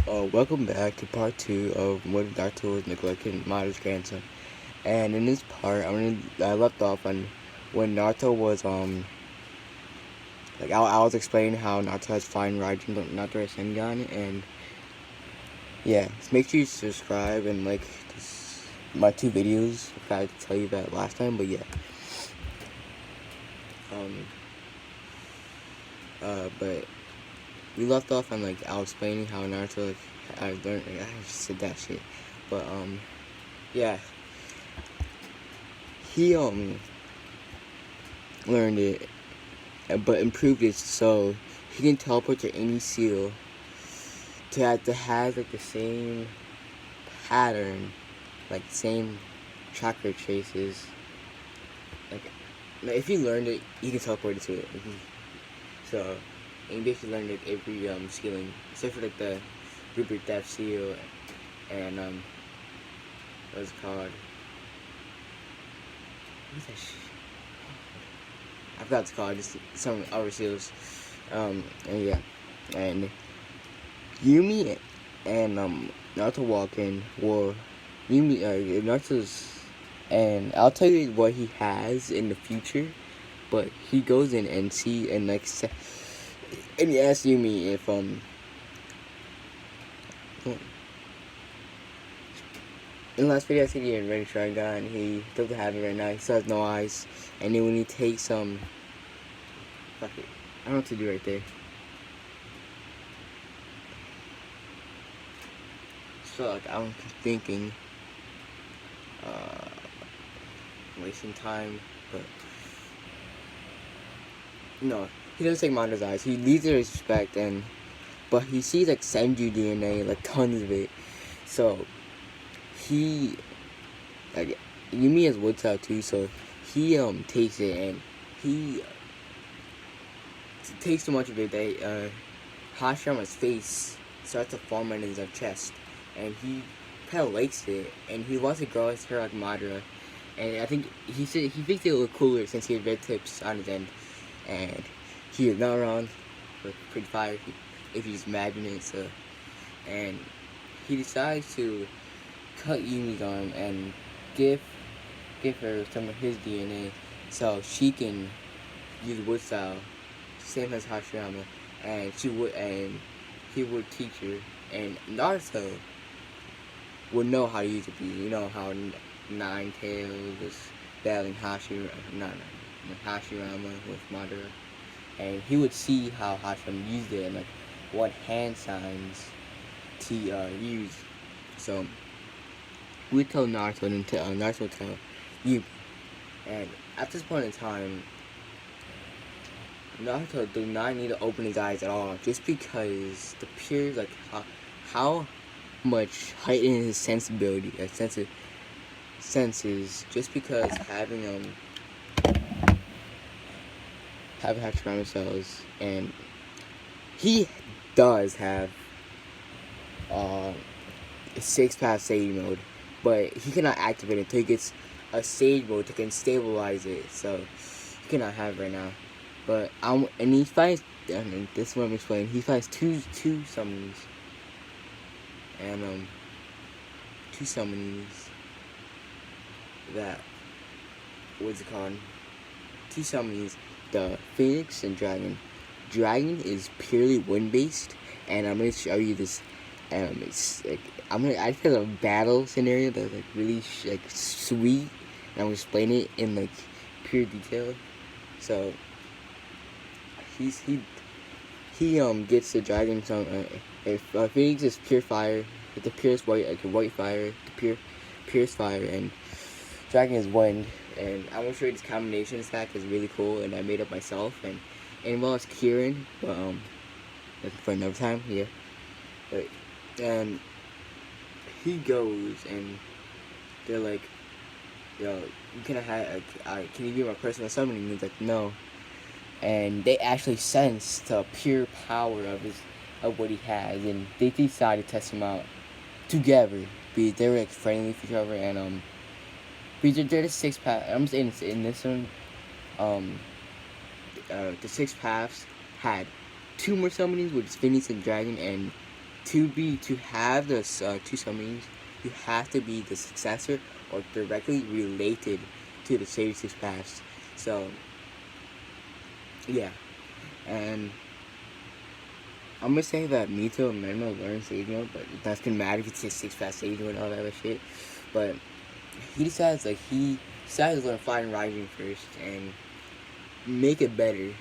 Welcome back to part 2 of when Naruto was neglecting Madara's grandson. And in this part, I left off on when Naruto was I was explaining how Naruto has fine Raijin but Naruto has Sengan, and yeah, so make sure you subscribe and like my 2 videos. I forgot to tell you that last time, but yeah. But we left off on I was explaining how Naruto I learned I just said that shit, but yeah, he learned it, but improved it so he can teleport to any seal to have the same pattern, same tracker traces. If you learned it, you can teleport it to it. So, and you basically learned it every sealing, except for the Rupert Death seal and what's it called? What's that shit? I forgot what it's called. Just some other seals. And yeah, and Yumi and Naruto walk in, or Yumi Naruto's, and I'll tell you what he has in the future. But he goes in and and he asks Yumi if in the last video I said he had ready Sharingan, and he doesn't have it right now. He still has no eyes, and then when he takes fuck it, I don't know what to do right there. So I'm thinking, wasting time, but no, he doesn't take Manda's eyes. He leaves it with respect, but he sees Senju DNA, tons of it. So he Yumi has wood style too, so he takes it, and he takes so much of it that Hashirama's face starts to form on his chest, and he kind of likes it, and he wants to grow his hair like Madara. And I think he thinks it would look cooler since he had red tips on his end, and he is not wrong. But pretty fire if you just imagine it. So, and he decides to cut Yumi's arm and give her some of his DNA so she can use wood style, same as Hashirama, and he would teach her, and Naruto would know how to use it. You know how Nine Tails was battling Hashirama with Madara, and he would see how Hashirama used it and what hand signs to use. So we tell Naruto, and Naruto would tell you. And at this point in time, Naruto do not need to open his eyes at all, just because the pure how much heightened his sensibility, senses, just because having Hashirama cells, and he does have a 6-path Sage mode, but he cannot activate it until he gets a Sage mode that can stabilize it. So he cannot have it right now. But and he finds, and this is what I'm explaining. He finds two summonings, and two summonings that what's it called? Two summonings, the Phoenix and Dragon. Dragon is purely wind based, and I'm gonna show you this. It's I just a battle scenario that's really sweet, and I'm gonna explain it in pure detail. So he gets the dragon. If Phoenix is pure fire, it's the purest white, white fire, the purest fire, and dragon is wind. And I'm gonna show you this combination stack is really cool, and I made it myself. And involves Kieran, but that's for another time. Yeah, and he goes, and they're like, "Yo, you can can you be my personal summoning?" He's like, "No." And they actually sense the pure power of what he has, and they decide to test him out together. Because they were friendly with each other, and because they're the 6-path. I'm saying in this one, the 6 paths had 2 more summonings, which is Phoenix and Dragon, and to have this two summonings, you have to be the successor or directly related to the Sage 6 past. So yeah, and I'm gonna say that Mito and Menma learn Sage Mode, but that's gonna matter if it's his 6 past Sage Mode and all that other shit. But he decides to learn Flying Rising first and make it better.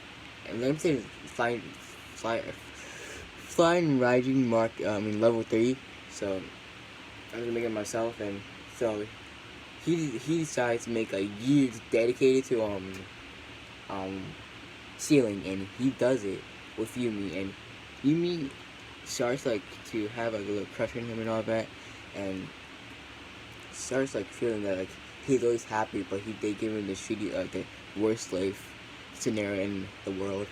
And let me say Flying Rising mark level 3. So I'm gonna make it myself, and so he decides to make a year dedicated to Sealing, and he does it with Yumi, and Yumi starts like to have like a little crush on him and all that, and starts like feeling that like he's always happy, but they give him the shitty the worst life scenario in the world.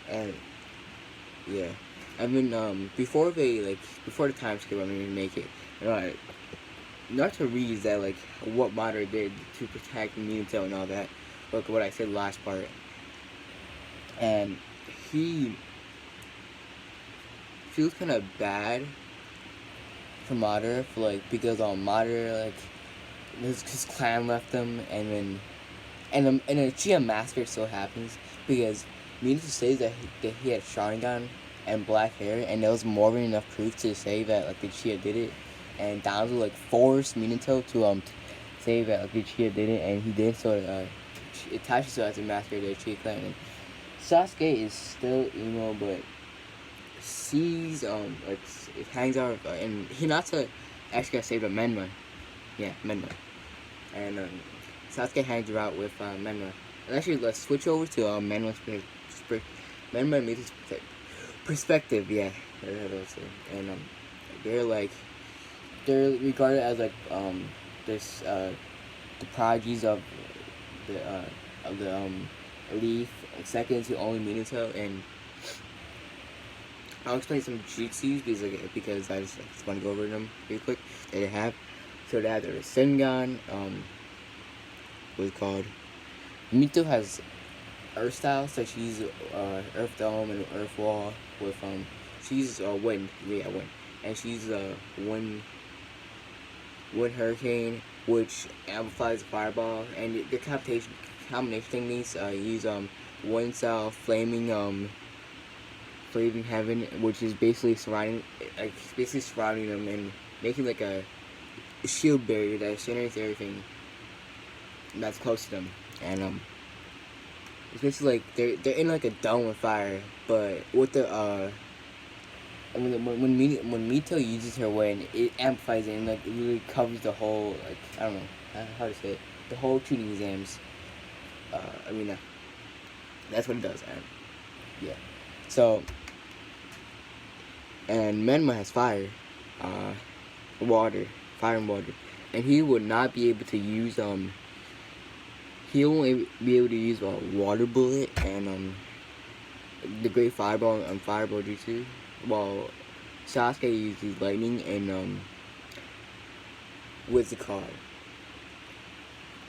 And yeah, I mean before the time skip, I'm gonna make it Naruto reads that like what Madara did to protect Minato and all that, like what I said last part, and he feels kind of bad for Madara for because Madara his clan left him, and then and a Uchiha massacre still happens because Minato says that he had Sharingan and black hair, and there was more than enough proof to say that like the Uchiha did it, and Danzo forced Minato to say that like the Uchiha did it, and he did, so it attaches to as a massacre to the Uchiha clan. And Sasuke is still emo, but sees it hangs out and Hinata actually got saved by Menma. Yeah, Menma. And Sasuke hangs out with Menma. And actually, let's switch over to Menma's perspective. Yeah, and they're regarded as this the prodigies of the Leaf, second to only Minato, and I'll explain some jutsus because I just want to go over them real quick that they have. So they have the Rasengan, what's it called? Mito has Earth style, so she's Earth Dome and Earth Wall with she's wind, yeah, wind, and she's wind hurricane, which amplifies the fireball, and the combination things use wind style flaming heaven, which is basically surrounding them and making like a shield barrier that generates everything that's close to them. And it's basically they're in like a dome of fire, but with the when Mito uses her wind, it amplifies it and it really covers the whole I don't know how to say it, the whole tuning exams. That's what it does, and yeah. So, and Menma has fire, fire and water, and he would not be able to use he won't be able to use water bullet and the great fireball and fireball jutsu, while Sasuke uses lightning and what's it called?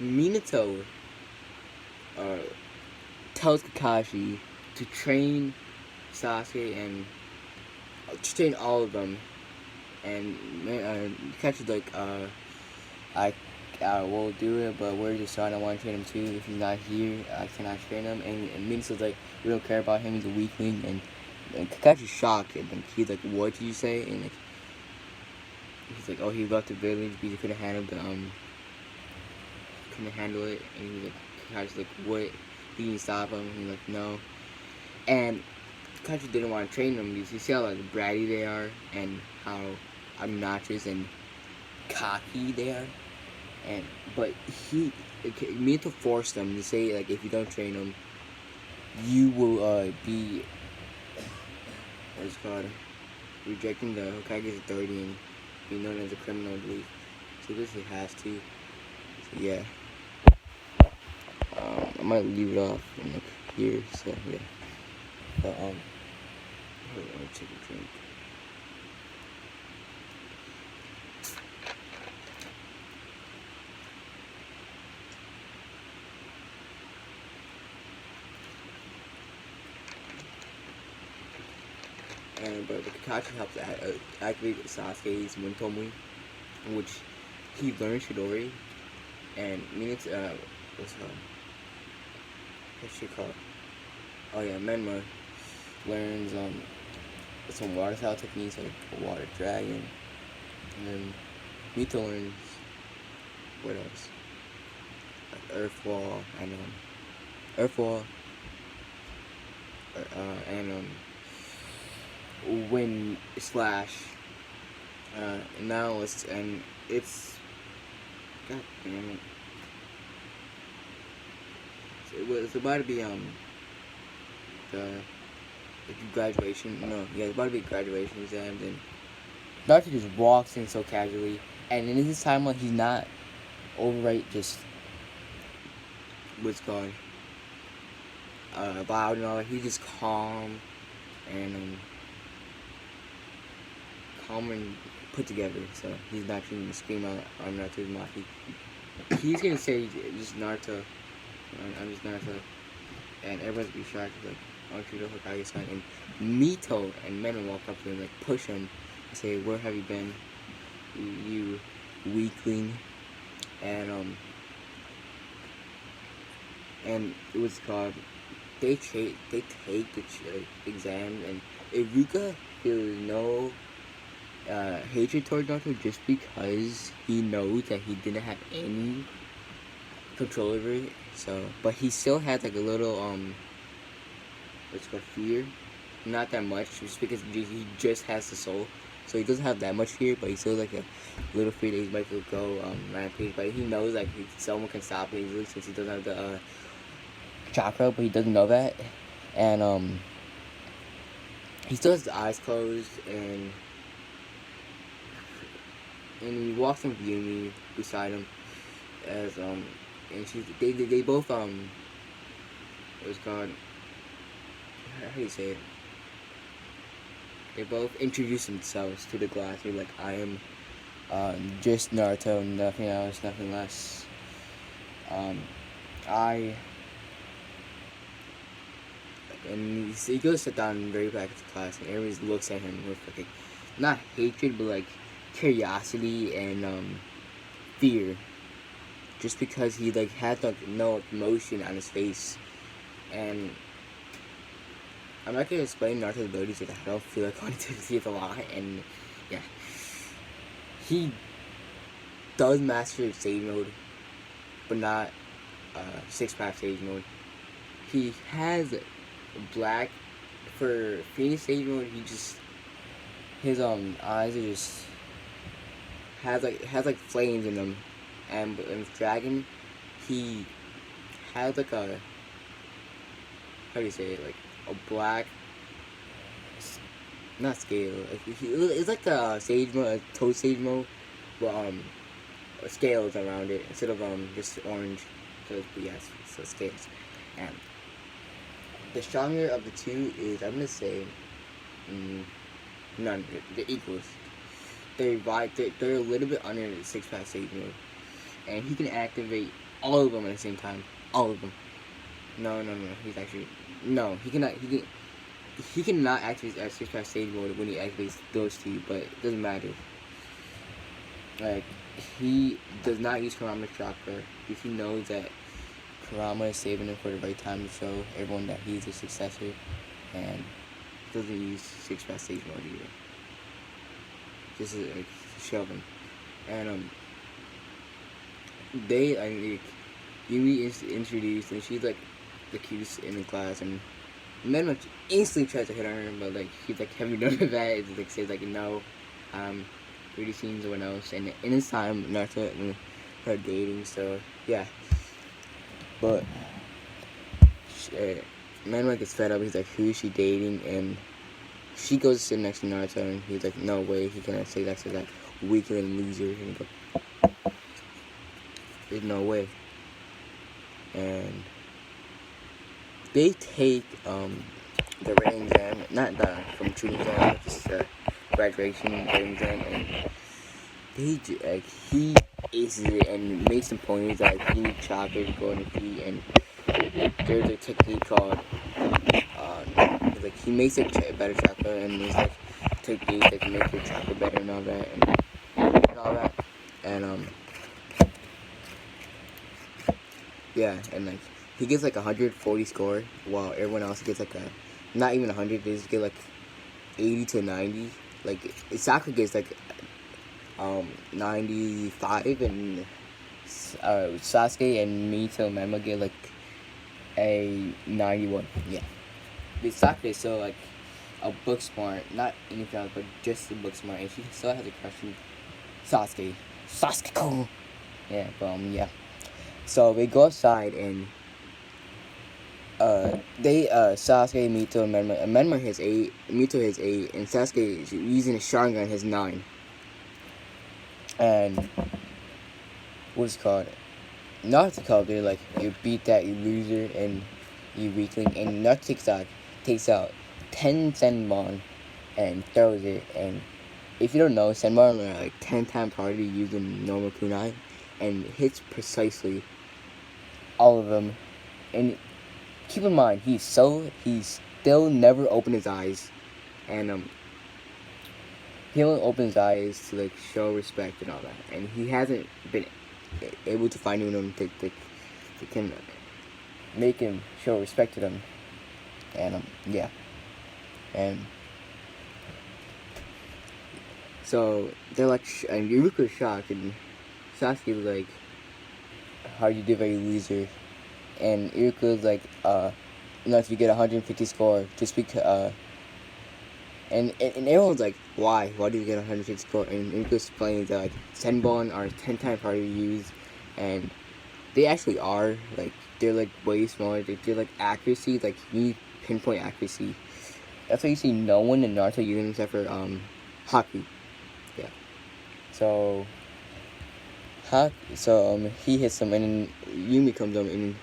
Minato tells Kakashi to train Sasuke and to train all of them, and Kakashi I will do it, but where's your son? I want to train him too. If he's not here, I cannot train him. And Minato's we don't care about him. He's a weakling. And Kakashi's shocked. And he's like, what did you say? And he's like, oh, he left the village because he couldn't handle it. And he's like, Kakashi's like, what? Did you stop him? And he's like, no. And Kakashi didn't want to train them because you see how bratty they are and how obnoxious and cocky they are. But Minato forced them to say if you don't train them, you will be what's called rejecting the Hokage's authority and be known as a criminal, I believe. So this he has to. So yeah, I might leave it off here. So yeah, but hold on, take a drink. And but the Kakashi helps activate Sasuke's Wintomi, which he learned Chidori, and what's she called? Oh yeah, Menma learns some water style techniques like water dragon, and then Mito learns what else? Like earth wall and wind slash. Now it's God damn it. It's about to be the graduation. No, yeah, it's about to be graduation exams, and Naruto just walks in so casually, and in this time, like, he's not overright just what's called loud and all that. He's just calm and put together. So he's not going to scream out, "I'm Naruto's Maki." He's gonna say just Naruto. I'm just Naruto, and everyone's gonna be shocked, like, aren't you the Hokage-san? And Mito and Men walk up to him, like, push him and say, "Where have you been, you weakling?" And it was called. They take the exam, and Iruka feels no hatred toward Naruto just because he knows that he didn't have any control over it. So, but he still had like a little what's called fear, not that much, just because he just has the soul. So he doesn't have that much fear, but he still like a little fear that he might go rampage. But he knows like someone can stop him easily since he doesn't have the chakra, but he doesn't know that. And he still has his eyes closed, and he walks in with Yumi beside him as and they both what's called, how do you say it? They both introduce themselves to the class. They're like, "I am just Naruto, nothing else, nothing less. And he goes sit down very back at the class, and everybody looks at him with like not hatred, but like curiosity and fear, just because he like had like no emotion on his face. And I'm not gonna explain Naruto's abilities because I don't feel like going to see it a lot. And yeah, he does master stage mode, but not 6-pack stage mode. He has black for Phoenix stage mode. He just his eyes are just has like flames in them, and with Dragon, he has like a, how do you say it, like a black, not scale. It's like a stage mode, a toad stage mode, but scales around it instead of just orange. So yes, so scales. And the stronger of the two is, I'm gonna say, none. They're equals. They're a little bit under the 6-pack stage mode, and he can activate all of them at the same time. All of them. No. He's actually no. He cannot. He cannot activate 6-pack stage mode when he activates those two, but it doesn't matter. Like, he does not use Kurama's chakra because he knows that Kurama is saving him for the right time to show everyone that he's a successor, and doesn't use 6-pack stage mode either. Just to show him. And Yumi is introduced, and she's like the cutest in the class, and then instantly tries to hit on her, but like she's like, "Have you done that?" It like says like, "No, pretty seen someone else." And in this time, Naruto and her dating, so yeah. But Manuel gets fed up. He's like, "Who is she dating?" And she goes to sit next to Naruto, and he's like, "No way, he cannot say that to that weakling loser." And he goes, "There's no way." And they take the writing exam, not the from tuning exam, just the graduation writing exam, and he aces it and makes some points that he needs chakra to go on his feet, and there's a technique called like he makes a better chakra, and there's like take these, like make your chocolate better and all that, and all that, and yeah, and like he gets like 140 score, while everyone else gets like a not even 100. They just get like 80 to 90. Like Sakura gets like 95, and Sasuke and Mito and Mema get like a 91. Yeah, but Sakura is so like a book smart, not anything else, but just a book smart, and she still has a crush on Sasuke. Sasuke cool. Yeah, but yeah. So they go outside and they Sasuke, Mito, and Menma has 8, Mito has 8, and Sasuke is using a Sharingan has 9. And what's it called? Naruto called they're like, you beat that, you loser, and you weakling. And Naruto takes out 10 Senbon and throws it. And if you don't know, Senbon are like 10 times harder to use than normal kunai, and hits precisely all of them. And keep in mind, he's still never opened his eyes, and he only opens his eyes to like show respect and all that, and he hasn't been able to find anyone that can make him show respect to them, and yeah, and so they're like, and Yuruko's shocked, and Sasuke was like, "How you did, very loser," and Yuruko's like, if you get 150 score, just because, and everyone's like, why do you get 150 score? And Yuruko explains that like Senbon are 10 times harder to use, and they actually are, like they're like way smaller. They're like accuracy, like you need pinpoint accuracy. That's why you see no one in Naruto using except for Haku. Yeah. So he hits him, and then Yumi comes up and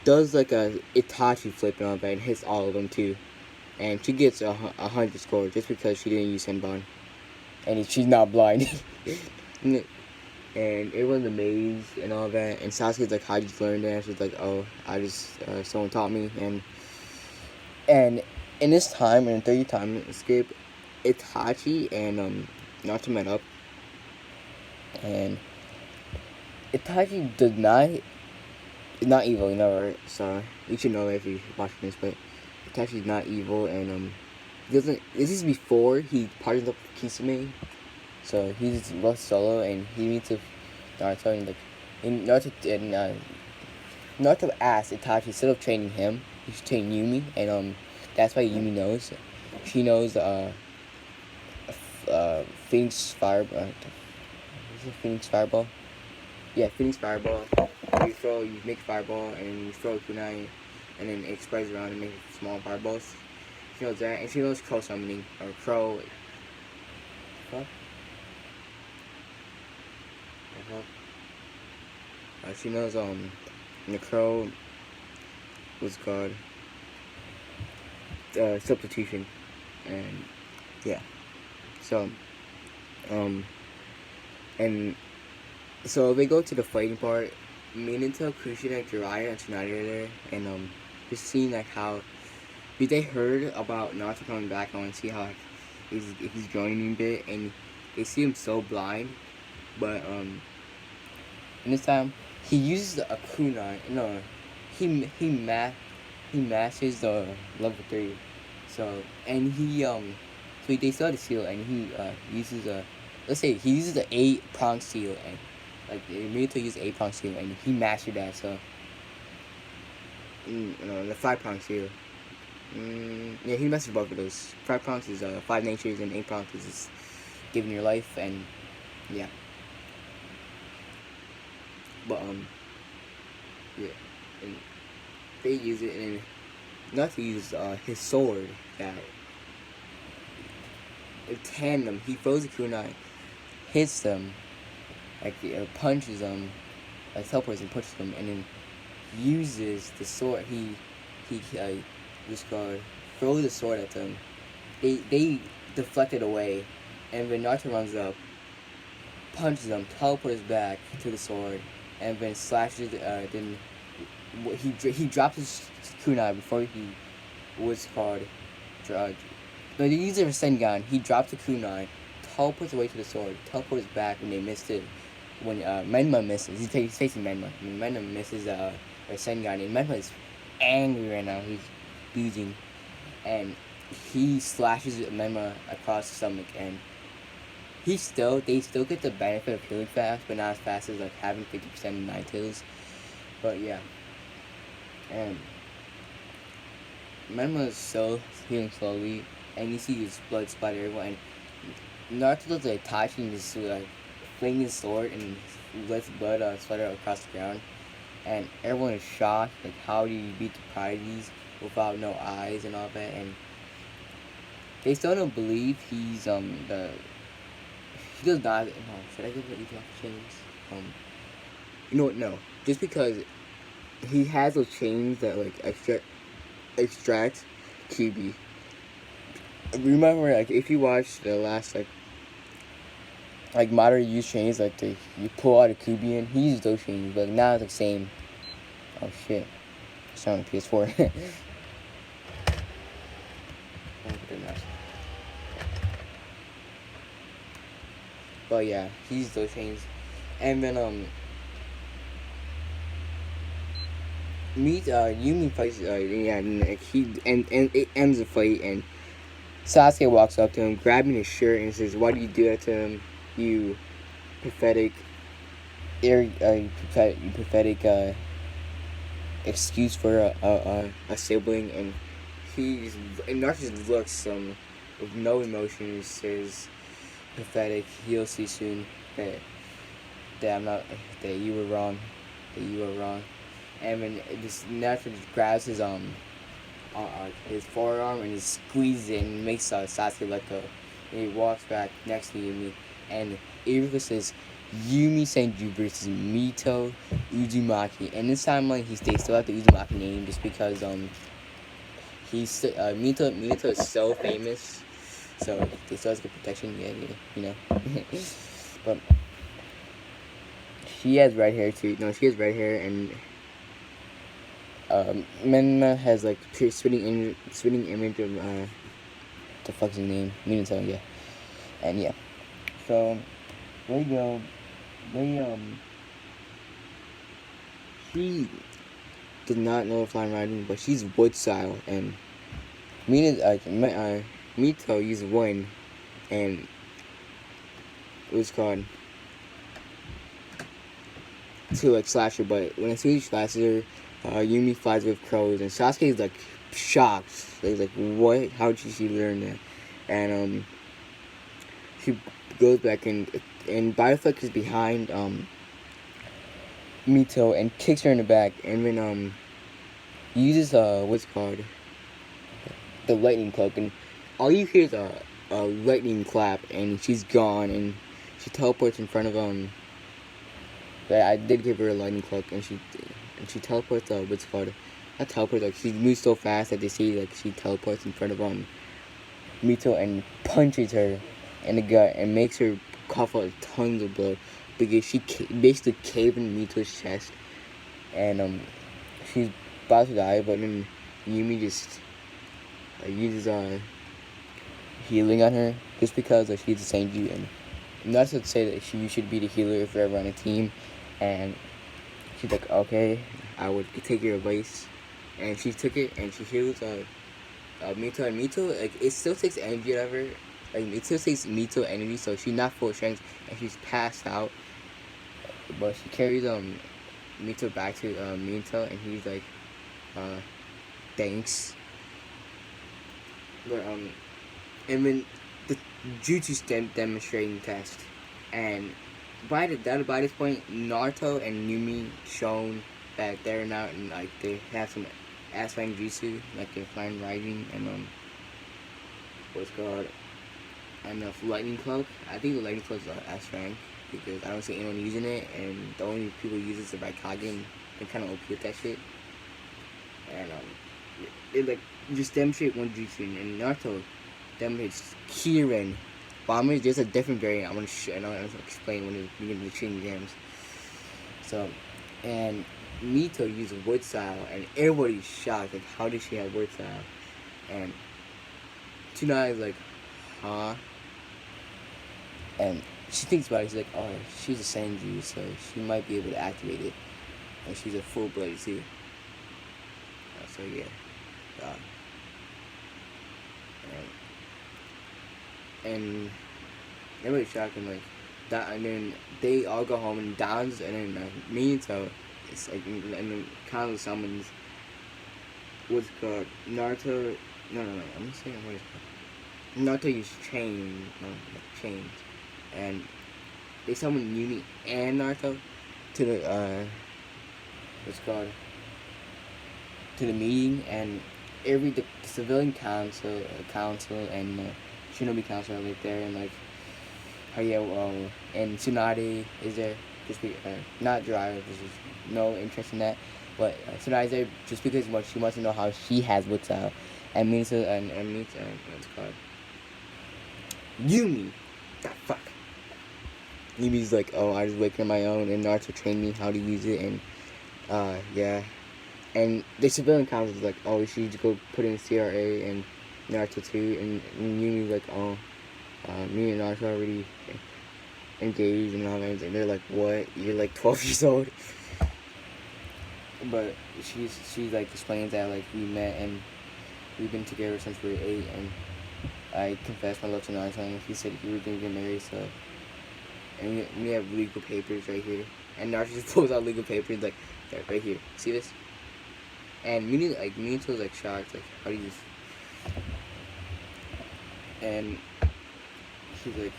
does like a Itachi flip and all that, and hits all of them too. And she gets 100 score just because she didn't use Senbon, and she's not blind. And everyone's amazed and all that. And Sasuke's like, "How'd you learn that?" She's like, "Oh, I just someone taught me." And in this time, in the 30th time escape, Itachi and Naruto met up, and Itachi is not evil, you know, right? So you should know that if you're watching this, but Itachi's not evil, and this is before he partners up with Kisame. So he's lost solo, and he meets with Naruto, and like, Naruto asked Itachi, instead of training him, he should train Yumi, and that's why Yumi knows. She knows Phoenix Fireball. Is it Phoenix Fireball? Yeah, Phoenix Fireball. You make fireball, and you throw a kunai, and then it spreads around and makes small fireballs. She knows that, and she knows crow summoning, or crow. What? She knows the crow was called substitution, and yeah. So and so they go to the fighting part. Minato, Kushina, Jiraiya, and Tsunade are there, and just seeing like how they heard about Naruto coming back. I want to see how he's joining a bit, and they see him so blind, but and this time he uses a kunai. No, he masters the level 3. So and they still have the seal, and he uses let's say he uses the 8-prong seal, and like Minato used 8-prong seal, and he mastered that. So the 5-prong seal. Yeah, he mastered both of those. 5 prongs is 5 natures, and 8 prongs is just giving your life, and yeah. But yeah, and they use it, and not to use his sword that in tandem. He throws a kunai, hits them, like punches them, like teleports and punches them, and then uses the sword. He just throws the sword at them. They deflect it away, and when Naruto runs up, punches them, teleports back to the sword, and then slashes. Then he drops his kunai before he No, they use it for Sengun. He drops the kunai, teleports away to the sword, teleports back when they missed it. When Menma misses, he's facing Menma. When Menma misses a Sengun, and Menma is angry right now. He's losing, and he slashes Menma across the stomach, and they still get the benefit of healing fast, but not as fast as like having 50% of 9 kills. But yeah, and Menma is still healing slowly, and you see his blood splatter everywhere. And Naruto does like Itachi and just like fling his sword and lets blood splatter across the ground, and everyone is shocked. Like, how do you beat the prodigies without no eyes and all that? And they still don't believe he's the he does not. No, should I give it each off chains? You know what? No, just because he has those chains that like extract QB. Remember, like if you watch the last like Madara use chains, like you pull out a Kubian, he used those chains, but now it's the same. Oh shit. It's on PS4. But yeah, he used those chains. And then Yumi fights yeah, and it ends the fight, and Sasuke walks up to him, grabbing his shirt, and says, "Why do you do that to him? You pathetic, pathetic excuse for a sibling." And Naruto just looks with no emotion. He says, "Pathetic. You'll see soon that I'm not that you were wrong, that you were wrong." And then this Naruto just grabs his forearm and just squeezes it and makes Sasuke let go. And he walks back next to Yumi, and Iruka says, "Yumi Senju versus Mito Uzumaki." And this time, like, they still have the Uzumaki name just because Mito is so famous, so they still have to get protection. Yeah, you know. But she has red hair too. No, she has red hair, and Menma has like spitting image of the fuck's his name? Minato, yeah. And yeah. So they go she does not know flying riding, but she's wood style, and Mito uses one, and what's called to like slash her, but when as soon as she slashes her, Yumi flies with crows, and Sasuke is like shocked. He's like, "What? How did she learn that?" And she goes back and Bioflex is behind Mito and kicks her in the back, and then uses what's called the lightning cloak, and all you hear is a lightning clap, and she's gone, and she teleports in front of But I did give her a lightning cloak, and she teleports. What's it called? Not teleport. Like, she moves so fast that they see like she teleports in front of Mito and punches her in the gut and makes her cough out tons of blood because she basically caved in Mito's chest, and she's about to die. But then Yumi just uses healing on her just because she's a Senju, and not to say that you should be the healer if you're ever on a team. And she's like, "Okay, I would take your advice," and she took it, and she heals Mito, and Mito, like, it still takes energy out of her. Like, it still takes Mito energy, so she's not full strength, and she's passed out. But she carries Mito back to Mito, and he's like, "Thanks." But and then the jutsu demonstrating test, and by this point, Naruto and Yumi shown that they're not like they have some S rank jutsu, like they're flying riding and what's called enough lightning cloak. I think the lightning cloak is S rank because I don't see anyone using it, and the only people use it is the Raikage, and they're kind of OP with that shit. And they like just demonstrate one jutsu, and Naruto demonstrates Kirin. Bombers, there's a different variant. I'm gonna explain when we get the training exams. So, and Mito used wood style, and everybody's shocked. Like, how did she have wood style? And Tsunade is like, huh? And she thinks about it. She's like, oh, she's a Senju, so she might be able to activate it. And she's a full blooded too. So yeah. Uh, and everybody's shocking like that, and then they all go home and Don's, and then Minato, it's like, and then kind of summons what's called Naruto. No, I'm saying what it's called. Naruto used chains, and they summon Yumi and Naruto to the what's called to the meeting, and the civilian council and Shinobi council are right there, and like and Tsunade is there just not Jiraiya, there's just no interest in that, but Tsunade's there just because she wants to know how she has what's out, and Minato and what's it called, Yumi. Ah, fuck. Yumi's like, oh, I just waking on my own, and Naruto trained me how to use it, and yeah. And the civilian council is like, oh, we should go put in CRA and Naruto too, and Yumi's like, oh, me and Naruto already engaged and all that, and they're like, what? You're like 12 years old? But she like explains that like we met and we've been together since we were 8, and I confessed my love to Naruto, and he said he was gonna get married, so. And we have legal papers right here, and Naruto just pulls out legal papers like, there, right here. See this? And Minato's like shocked, like, how do you just? And she's like,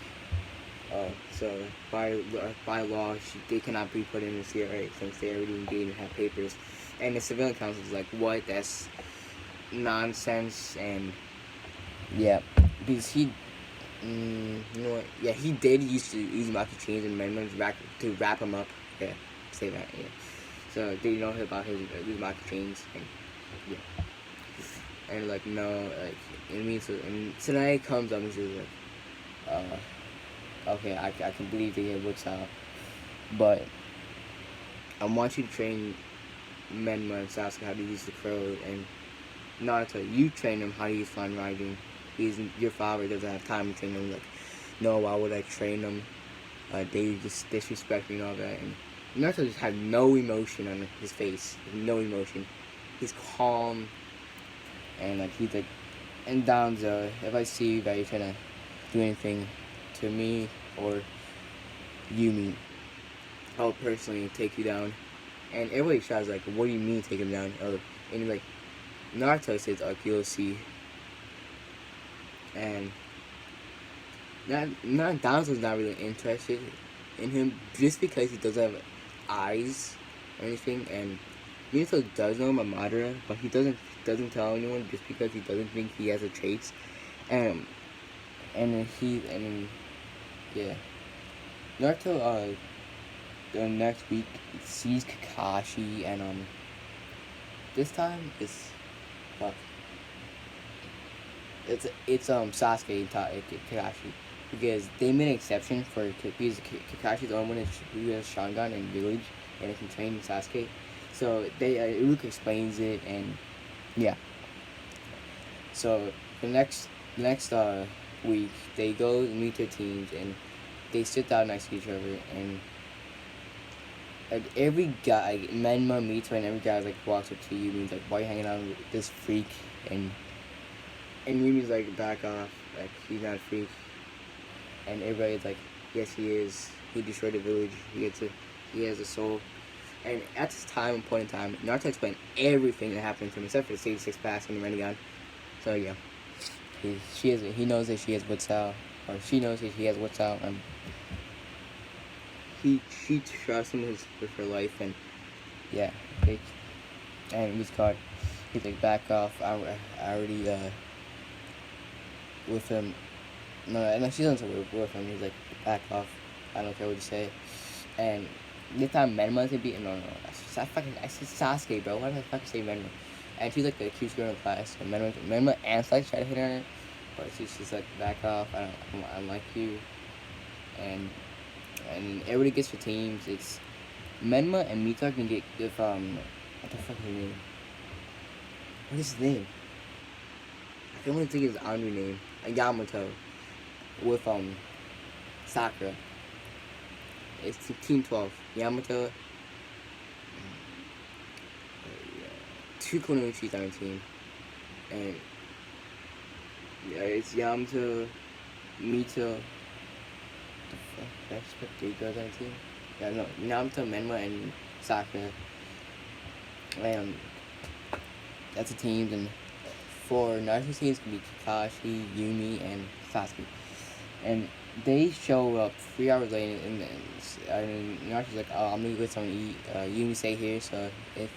oh, so by law, they cannot be put in the CRA since they already engaged and have papers. And the civilian council is like, what? That's nonsense. And yeah, because you know what? Yeah, he did used to use Maki chains and amendments to wrap him up. Yeah, say that. Yeah. So they know about his Maki chains, and yeah, and like no, like it means, and tonight comes up and she's like, okay, I can believe they get what's out, but I want you to train Menma and Sasuke how to use the crow, and Naruto, you train them how to use fun riding. Your father doesn't have time to train them. Like, no, why would I train them? They just disrespect me and all that. And Naruto just had no emotion on his face. No emotion. He's calm. And like he's like, and Danzo, if I see that you're trying to do anything to me or Yumi, I'll personally take you down. And everybody shouts like, what do you mean take him down? And like Naruto says, you'll see. And Danzo's not really interested in him just because he doesn't have eyes or anything, and Minato does know about Madara, but he doesn't tell anyone just because he doesn't think he has the traits, and yeah, Naruto the next week sees Kakashi, and this time it's fuck. It's Sasuke and Kakashi, because they made an exception for because Kakashi's the only one who has Sharingan in Village and it can train Sasuke. So they Luke explains it, and yeah. So the next week they go and meet their teams, and they sit down next to each other, and like every guy, Menma meets her, and every guy like walks up to you and he's like, why are you hanging out with this freak? And Yumi's like, back off, like he's not a freak. And everybody's like, yes he is. He destroyed the village. He has a soul. And at this point in time, Naruto explained everything that happened to him except for the 86 pass and the Rinnegan. So yeah, he knows that she has what's out, or she knows that he has what's out. She trusts him with her life, and yeah, and he's caught. He's like, back off. I already with him. No, she doesn't say with him. He's like, back off. I don't care what you say. And this time Menma's gonna beat. No. I said Sasuke, bro. Why did I fucking say Menma? And she's like the cutest girl in class. And Menma and Sasuke try to hit her, but she's like, back off. I don't like you. And everybody gets for teams. It's Menma and Mita can get if what the fuck is his name? What is his name? I can only think of his honorary name. Yamato with Sakura. It's Team 12. Yamato, two Konohachis on the team, and it's Yamato, Mito. The fuck? Did I just put 3 girls on the team? Yeah, no, Yamato, Menma, and Sakura. And that's the teams, and for Naruto's teams, it's gonna be Kakashi, Yumi, and Sasuke. And they show up 3 hours later, and Naruto's like, "Oh, I'm gonna get something to eat. Yumi stay here, so if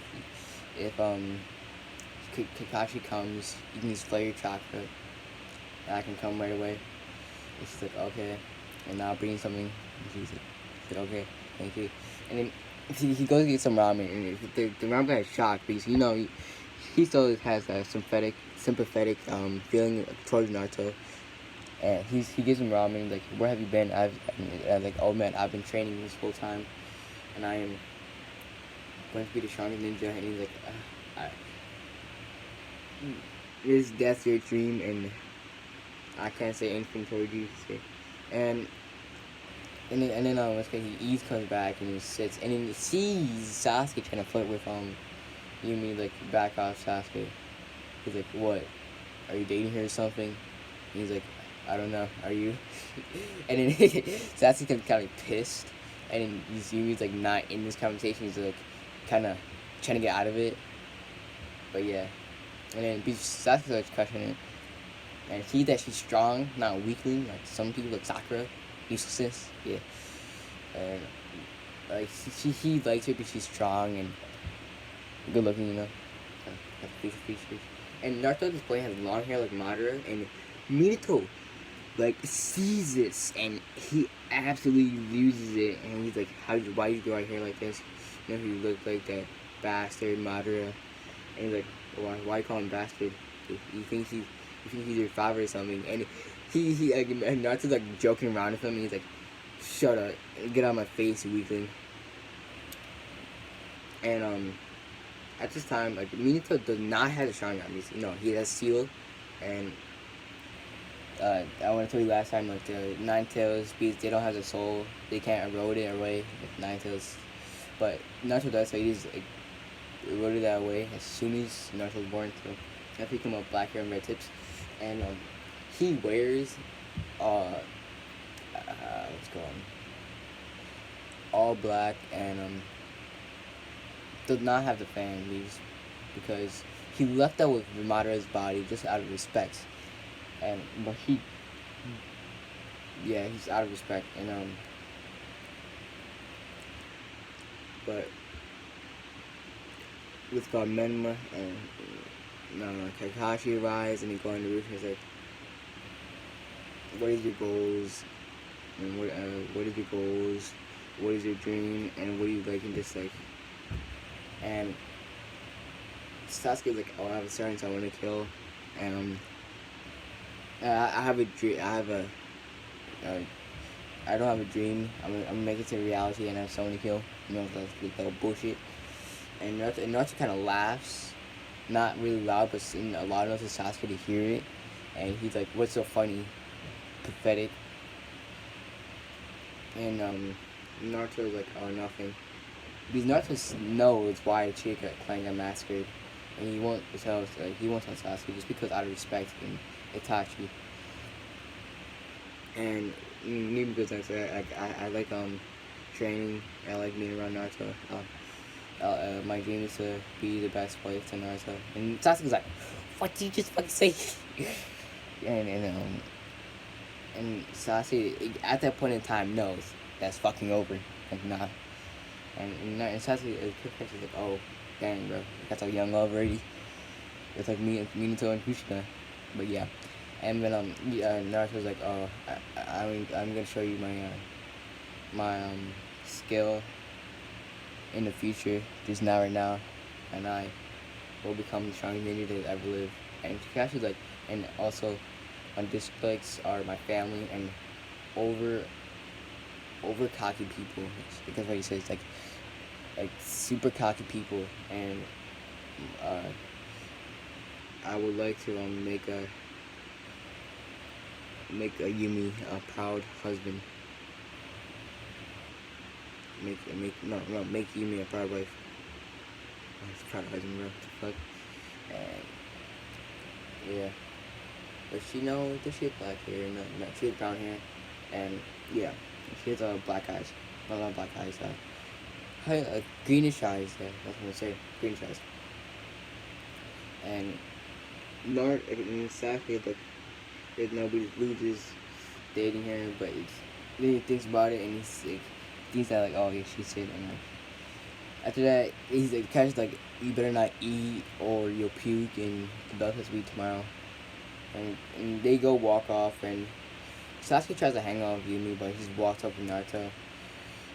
Kakashi comes, you can just flare your chakra, and I can come right away." And she's like, "Okay," and I'll bring you something. And she's like, "Okay, thank you." And then he goes to get some ramen, and the ramen guy is shocked because he still has a sympathetic feeling towards Naruto. And he gives him ramen. Like, "Where have you been?" Like, "Oh man, I've been training this whole time, and I am going to be the strongest ninja." And he's like, "That's your dream, and I can't say anything towards you." And then he comes back and he sits, and then he sees Sasuke trying to flirt with Yumi, like, back off, Sasuke. He's like, "What? Are you dating her or something?" And he's like, "I don't know. Are you?" And then Sasuke's kind of pissed, and then Yumi's like not in this conversation. He's like kind of trying to get out of it. But yeah, and then Sasuke starts questioning it, and see that she's strong, not weakling like some people like Sakura, uselessness. Yeah, and like he likes her because she's strong and good looking, you know. Features. And Naruto this boy has long hair like Madara, and Minato like sees this and he absolutely loses it, and he's like, why you grow your hair like this? You know, you look like that bastard Madara. And he's like, why you call him bastard? You think he's your father or something? And and Naruto's like joking around with him, and he's like, "Shut up, get out of my face, you weakling." And at this time, like, Minato does not have a Sharingan. No, he has Seal, and I want to tell you last time, like, the Nine Tails, because they don't have the soul, they can't erode it away with Nine Tails. But Naruto does, so he just like eroded that away as soon as Naruto was born. So after he came up black hair and red tips, and he wears what's going on, all black, and does not have the fan leaves because he left that with Madara's body just out of respect. But he's out of respect, and but with Menma and Kakashi arrives, and he goes on the roof and he's like, "What is your goals? And what is your goals? What is your dream? And what do you like and dislike?" And Sasuke's like, "Oh, I have a certain I want to kill, and I have a dream. I don't have a dream. I'm gonna make it to reality and have someone to kill." You know, that's like bullshit. And Naruto kind of laughs, not really loud, but in a loud enough for Sasuke to hear it. And he's like, "What's so funny? Pathetic." And Naruto's like, "Oh, nothing." Because Naruto knows why Chika clan got massacred, and he won't tell Sasuke just because out of respect and Itachi. And maybe because I like training. I like being around Naruto. My dream is to be the best wife to Naruto. And Sasuke's like, "What did you just fucking say?" and Sasuke at that point in time knows that's fucking over. Like, nah. And Sasuke is like, "Oh, dang, bro, that's a young love already." It's like Minato and Kushina. But yeah. And then Naruto's like, "Oh, I'm gonna show you my skill in the future, just not right now, and I will become the strongest ninja that ever lived." And Kakashi's like, and also my dislikes are my family and over cocky people, because what he says, like super cocky people, and I would like to make make Yumi a proud husband. Make Yumi a proud wife. Oh, it's a proud husband, bro. What the fuck? And yeah, but she has black hair. No, she has brown hair, and yeah, she has black eyes. Not black eyes. Greenish eyes. Yeah, that's what I say. Greenish eyes. And sadly, there's nobody loses dating her, but then he thinks about it and he's like, thinks that like, oh yeah, she's it, and like, after that, he's like, catch like, you better not eat or you'll puke, and the bell has to be tomorrow. And they go walk off, and Sasuke tries to hang out with Yumi, but he's walked up with Naruto,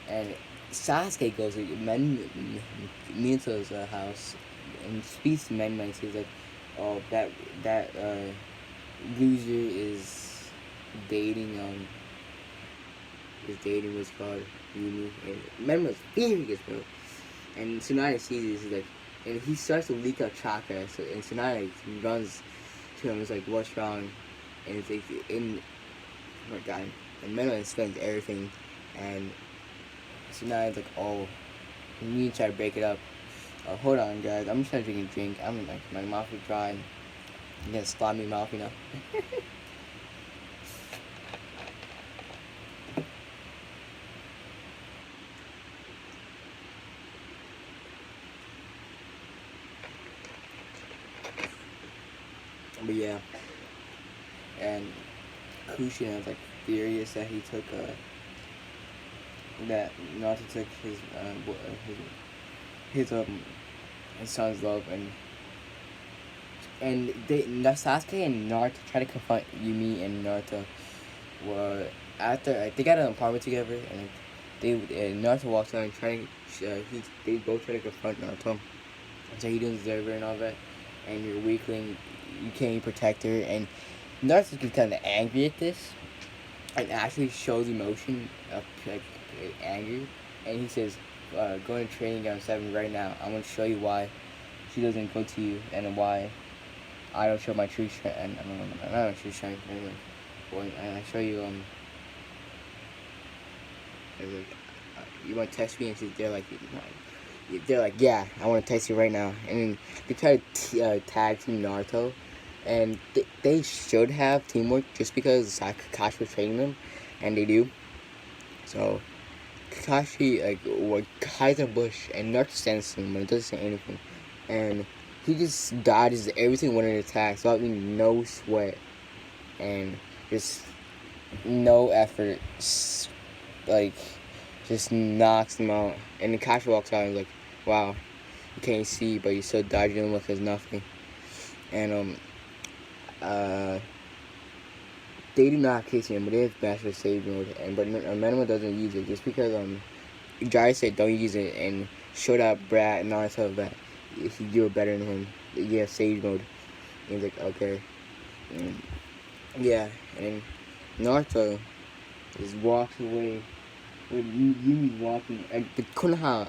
and Sasuke goes to Minato's house and speaks to Menma, and he's like, oh, that loser is dating what's called Yumi, and Menma's furious, bro. And Tsunade sees this, he's like, and he starts to leak out chakra, so and Tsunade runs to him, it's like, what's wrong? And it's like, oh my god, and Menma explains everything, and Tsunade's like, oh, we need to try to break it up. Hold on, guys, I'm just trying to drink a drink. I'm like, my mouth is dry. I'm gonna slimy mouth, you know. But yeah, and Kushin was like furious that he took that Naruto took his son's love, and Sasuke and Naruto try to confront Yumi, and Naruto were after they got an apartment together, and Naruto walks out and they both try to confront Naruto, so he doesn't deserve her and all that, and you're a weakling, you can't even protect her, and Naruto gets kind of angry at this, and actually shows emotion of like anger, and he says, go to training ground 7 right now. I'm gonna show you why she doesn't go to you, and why I don't show my true strength. And I don't know true strength. Anyway, and I show you like, you want to text me, and they're like, yeah, I want to text you right now. And then they try to tag team Naruto, and they should have teamwork just because Kakashi was training them, and they do. So Kakashi hides in a bush, and Naruto stands to him, but it doesn't say anything, and he just dodges everything when it attacks without even no sweat and just no effort, like just knocks him out. And Kakashi walks out and is like, wow, you can't see, but you're still dodging him like there's nothing. And they do not kiss him, but they have Master Save Mode, but Menma doesn't use it just because Jiraiya said don't use it, and showed up Brat and Naruto that you're better than him. You have Sage Mode. And he's like, okay. And yeah, and Naruto just walks away with Yumi's walking, and the Konoha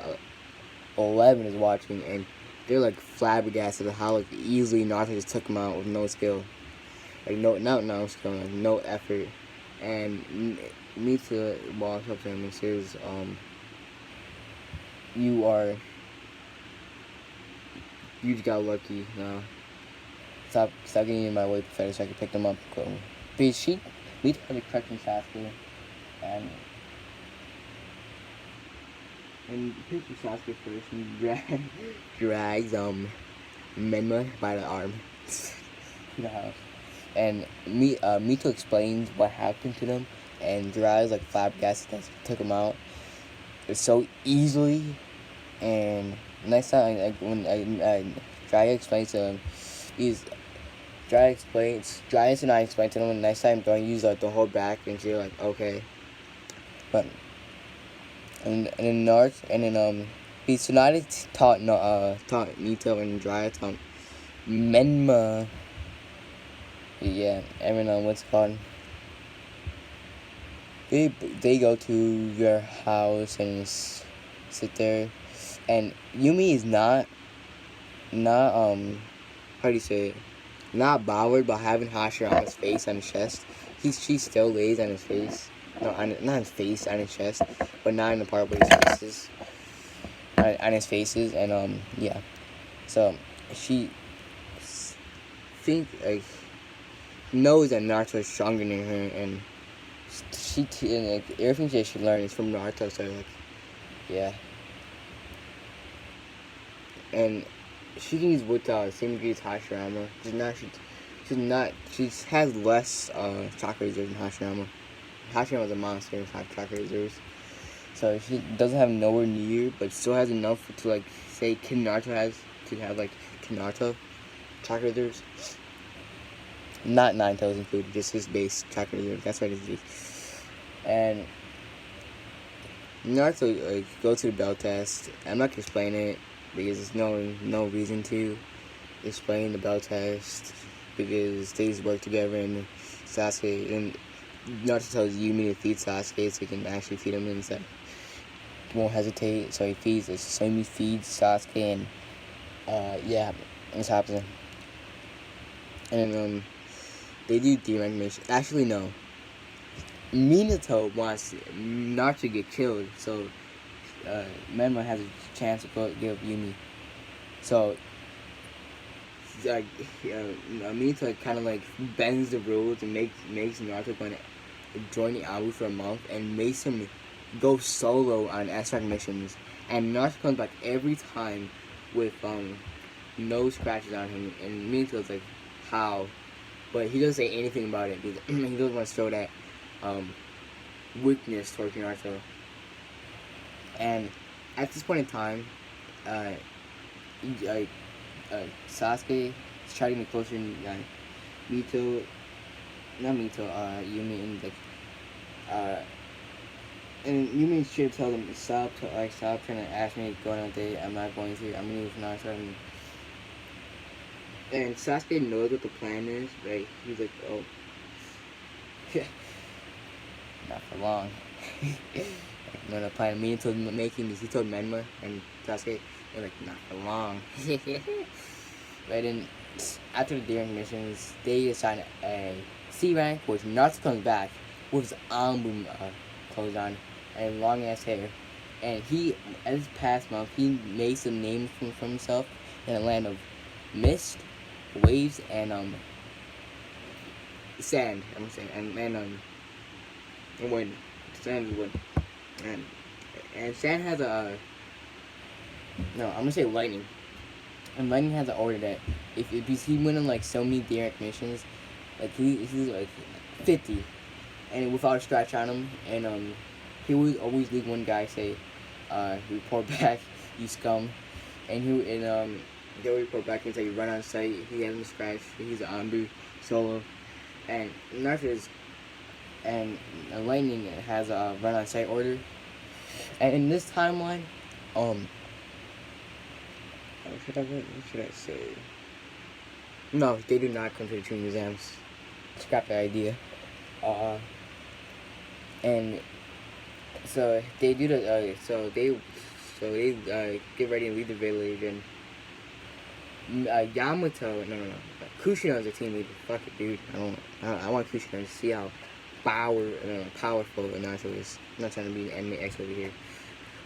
11 is watching, and they're like flabbergasted at how like easily Naruto just took him out with no skill. Like no skill, like no effort. And Mita walks up to him and says, you just got lucky now. Stop getting in my way, Professor, so I can pick them up. But Mita had a correction Sasuke, and picks Sasuke first and drags Menma by the arm to the house. And Mito explains what happened to them, and Jiraiya's like flabbergasted that took him out so easily. And next time, like when Jiraiya explains to him, Jiraiya and I explain to them, and next time don't use the whole back, and you're like, okay. But and then Tsunade taught Mito, and Jiraiya taught Menma. Yeah, and then what's it called? They go to your house and sit there, and Yumi is not how do you say it? Not bothered by having Hashira on his face, on his chest, she still lays on his face. No, not his face, on his chest, but not in the part where his faces. On his faces, and yeah. So she think like knows that Naruto is stronger than her, and and, like, everything that she learned is from Naruto. So like, yeah. And she can use Wuta, same degree as Hashirama. She has less chakra reserves than Hashirama. Hashirama is a monster with chakra reserves. So she doesn't have nowhere near, but still has enough to like say Kid Naruto has to have like Kid Naruto chakra reserves. Not 9,000 included, just his base chakra reserve. That's what it is. And Naruto like go to the bell test. I'm not gonna explain it because there's no reason to explain the bell test because they just work together, and Sasuke and Naruto tells Yumi to feed Sasuke so he can actually feed him, and so he won't hesitate. So he feeds Yumi feeds Sasuke, and yeah, this happens. And they do D-rank mission. Actually, no. Minato wants Naruto to get killed, so Menma has a chance to give Yumi. So Minato kind of like bends the rules and makes Naruto going to join the army for a month, and makes him go solo on extract missions. And Naruto comes back every time with no scratches on him, and Minato's like, how? But he doesn't say anything about it because he doesn't want to show that weakness towards Naruto. And at this point in time, Sasuke is trying to get closer to Yumi, and Yumi should tell them stop trying to ask me to go on a date. I'm not going to. I'm gonna leave Naruto. And Sasuke knows what the plan is, right? He's like, oh, not for long. No, the plan me told making this. He told Menma and Sasuke, they're like, not for long. Right, and after the D-rank missions, they assign a C rank, which Naruto comes back with his Anbu clothes on and long ass hair. And he, as this past month, he made some names for himself in a land of mist, waves, and sand. I'm saying, and wind. Sand and wind. And sand has a no. I'm gonna say lightning. And lightning has an order that if he went on like so many direct missions, like he's like 50, and without a scratch on him, and he would always leave one guy say, report back, you scum, and they would report back and say run on site. He hasn't scratched. He's an Anbu solo, and lightning has a run on site order, and in this timeline, what should I say? No, they do not come to the training exams. Scrap the idea. And so they do the they get ready and leave the village, and Yamato, no, Kushina is a team leader. Fuck it, dude. I want Kushina to see how powerful Naruto is. I'm not trying to be an anime expert over here,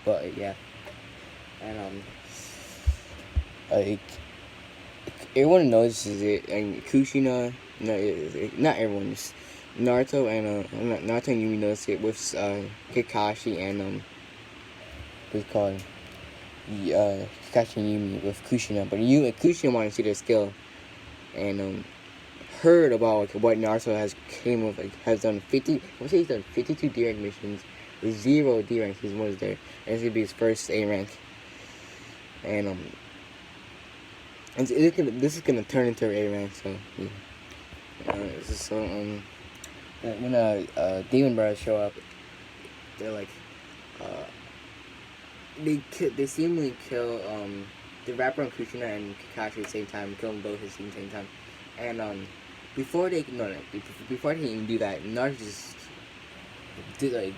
but yeah, and like everyone knows it, and Kushina, not everyone, just Naruto and Yumi knows it with Kakashi and what's it called? Kakashi and Yumi with Kushina, but Kushina wanted to see their skill, and heard about what Naruto has done 50. I would say he's done 52 D rank missions, 0 D rank. He's one there, and it's gonna be his first A rank, and this is gonna turn into an A rank. So yeah. When Demon Brothers show up, they're like they seemingly kill the rapper and Kushina and Kakashi at the same time, kill them both at the same time, and before they even do that, Naruto just did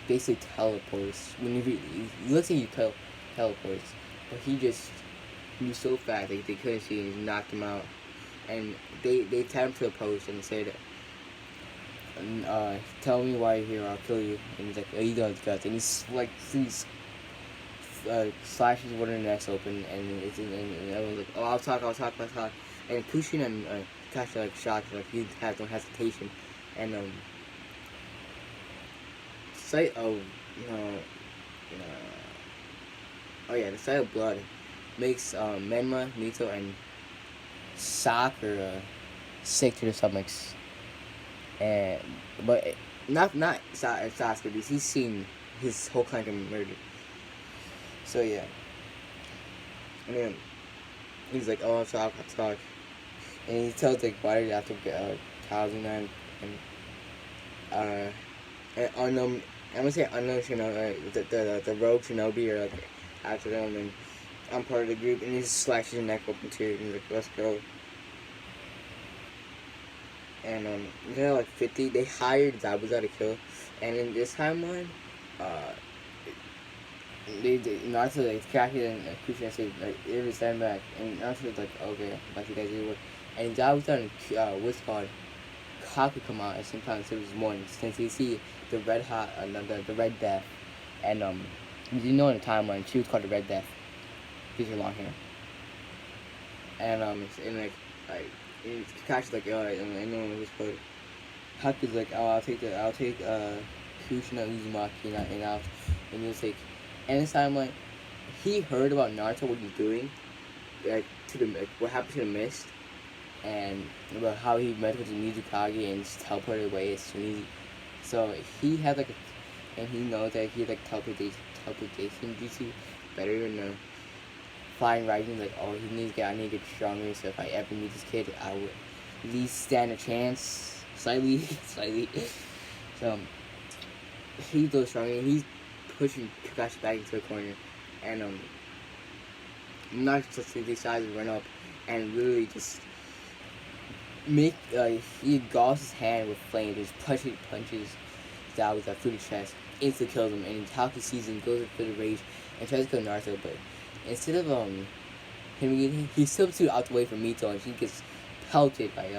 basically teleports. When he looks like he teleports, but he just moves so fast they couldn't see, and knocked him out. And they tied him to a post and said, tell me why you're here, I'll kill you. And he's like, oh, you got guts. And he's like, he's slashes one of the necks open, and and everyone's like, oh, I'll talk. And Kushin and Kakashi are like shocked, like he has no hesitation, and sight of oh yeah, the sight of blood makes Menma, Mito, and Sakura sick to their stomachs, and but not Sasuke because he's seen his whole clan get murdered. So yeah, and then he's like, oh, I'll talk, and he tells like why did you have to get Kazuma and unknown. I'm gonna say unknown shinobi, the rogue shinobi or like after them, and I'm part of the group, and he just slashes his neck open too, and he's like, let's go. And they're like 50. They hired Zabuza to kill, and in this timeline, they Naruto like Kakashi and Kushi said like they would stand back, and Naruto was like okay, like you guys do it, and Zabuza and what's called Kaku come out at the same time instead of his morning, since you see the red hot the red death, and you know in the timeline she was called the red death because her long hair, and like Kakashi's like oh I know it was called. Kaku's like oh I'll take Kushina Uzumaki and he'll take. And this time, like, he heard about Naruto, what he's doing, like, what happened to the mist, and about how he met with the Mizukage and just teleported away as soon as so he had, like, and he knows that he had, like, teleportation jutsu better than the flying rising, like, oh, I need to get stronger, so if I ever meet this kid, I would at least stand a chance, slightly, so, he's a little stronger, and he's pushing Kakashi back into the corner, and Naruto just decides to run up and literally just make he galls his hand with flame, just punches down with that through the chest, instantly kills him, and Taki sees him, goes for the rage, and tries to kill Naruto, but instead of him, he slips out the way from Mito, and she gets pelted by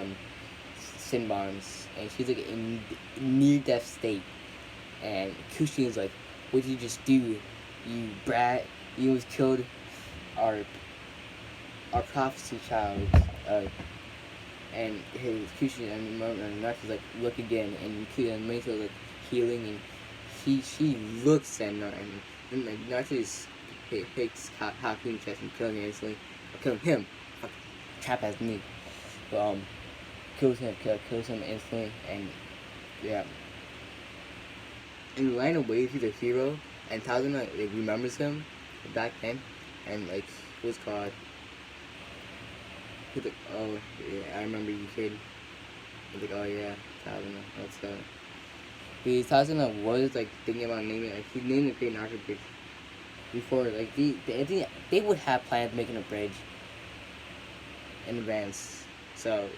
Sin Bombs, and she's like in near death state, and Kushi is like, what did you just do, you brat? You almost killed our prophecy child. And his Kushi and Naruto's like, look again, and Mito's like healing, and she looks at Naruto, and like Naruto just takes Haku in the chest and killing him instantly, or killing him, trap as me, but kills him instantly, and yeah. In the line of waves, he's a hero, and Thousand like remembers him back then, and like what's called. He's like, oh yeah, I remember you, kid. He's like, oh yeah, Thousand, let's go. Because Thousand was like thinking about naming, like he named the Great Naruto Bridge before, like they would have planned making a bridge in advance, so.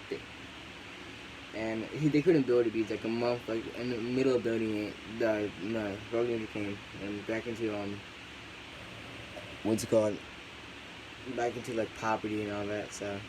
They couldn't build it because like a month, like in the middle of building it, the road unit came and back into what's it called, back into like property and all that. So